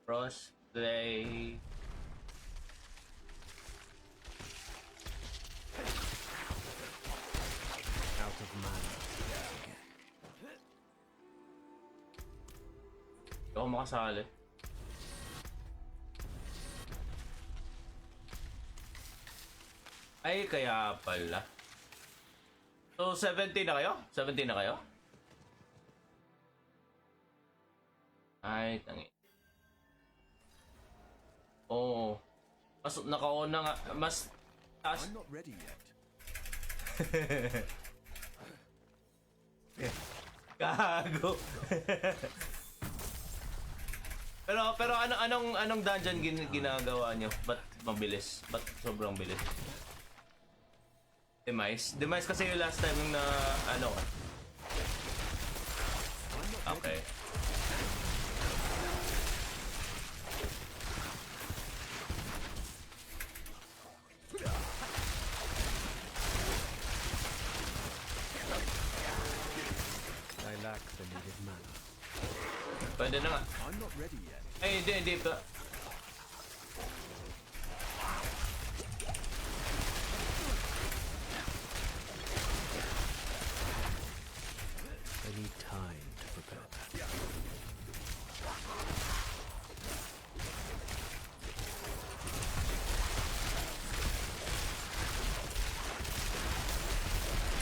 Crossplay. Out of mana. Hindi ako makasali. Ay, kaya pala. So, 17 na kayo? 17 na kayo? Ay, tangi. Oo. Mas nakauna nga. Mas taas. I'm not ready yet. Gago. pero anong dungeon ginagawa nyo? Ba't mabilis? Ba't sobrang bilis? Demise kasi yung last time yung na ano. Okay. I lack the needed mana. Pwede na nga. I'm not ready yet. Ay, hindi pa. I need time to prepare that.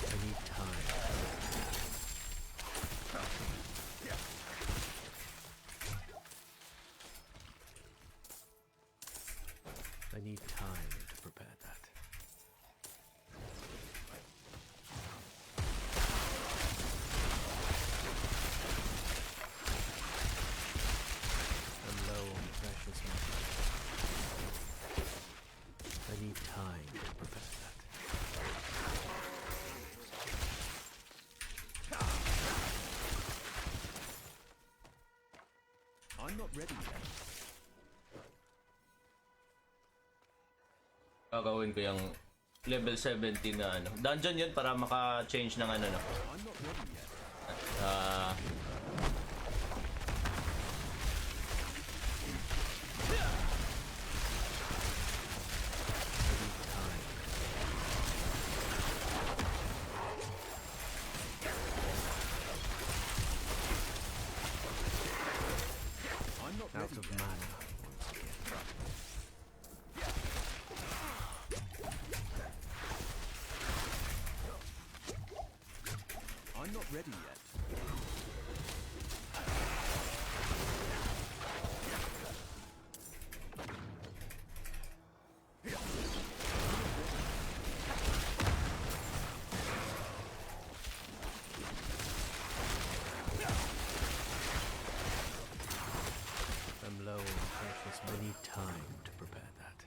I need time. I need time to prepare that. I'm low on precious metal. I need time to prepare that. I'm not ready yet. Gagawin ko yung level 70 na ano. Dungeon yun para maka-change ng ano no. I'm not ready yet. Ah, I need time. I'm not out of mana once again. I'm not ready yet. I'm low on precious. I need time to prepare that.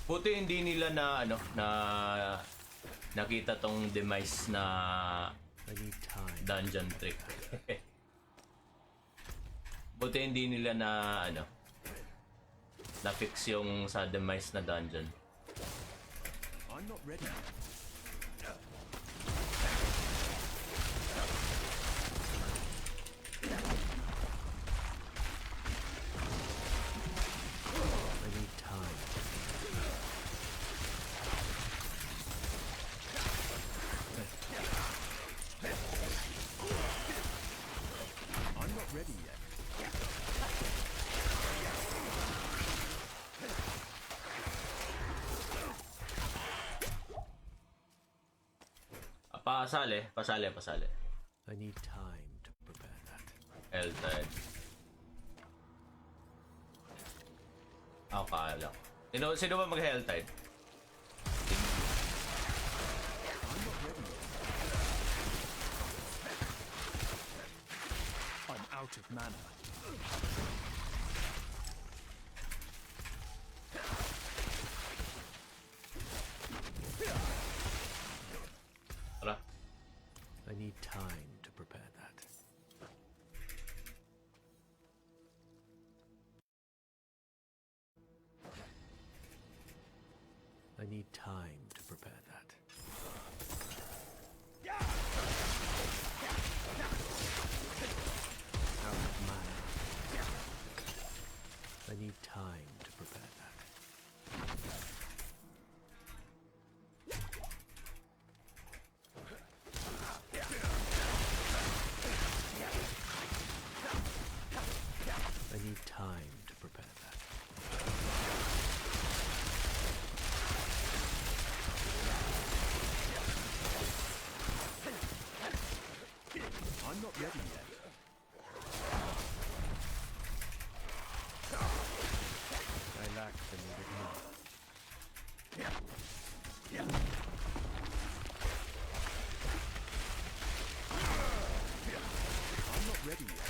buti hindi nila na ano na nakita tong demise na I need time. dungeon trick. Buti hindi nila na ano na fix yung sa demise na dungeon. I'm not ready yet. I need time. I'm not ready yet. Pasali. I need time to prepare that. Helltide. Ako kala. Sino ba mag-Helltide? I'm not ready yet. I'm out of mana. Tara. I need time to prepare that. I need time to prepare that. Out of ready yet. I lack the needed knowledge. I'm not ready yet.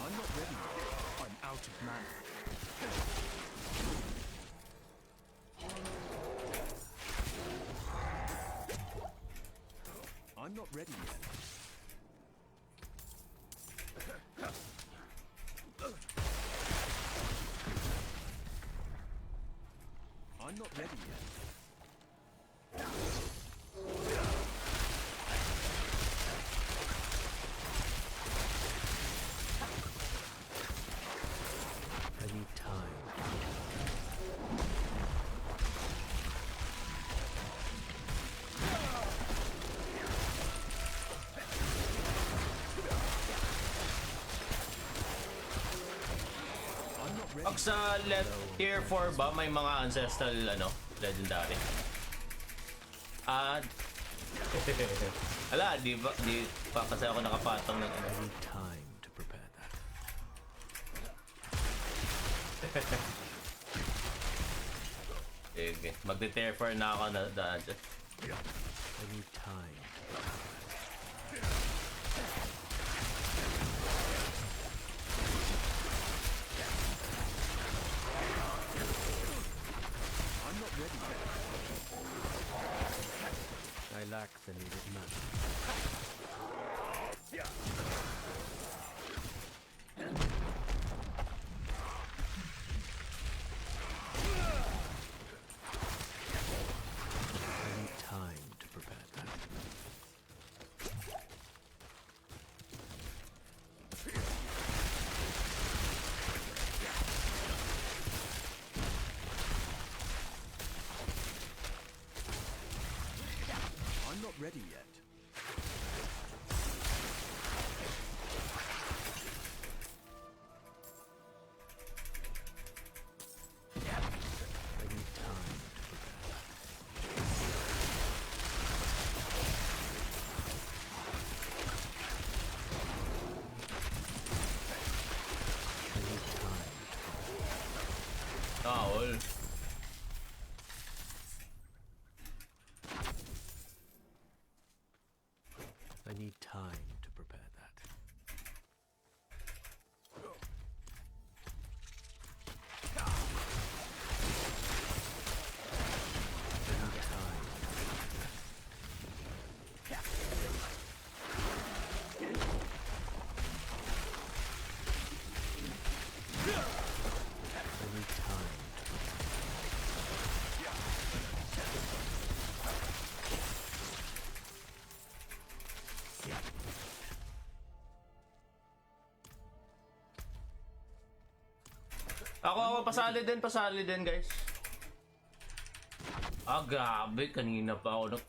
I'm not ready yet. I'm out of mana. I'm not ready yet. I'm not ready yet. I need time. I'm not ready. Pag sa tier 4 ba, may mga ancestral, ano, legendary? Ah, ala, di pa kasi ako nakapatong ng ano. I need time to prepare that. Sige, magte-tier 4 na ako na daan dyan. I need time. I'm not ready yet. I lack the needed mana. I need time to prepare that. I'm not ready yet. I need time to prepare that. I need time. All. I need time to prepare that. I need time. I need time to prepare. Ako, pasali din guys. Ah, grabe, kanina pa ako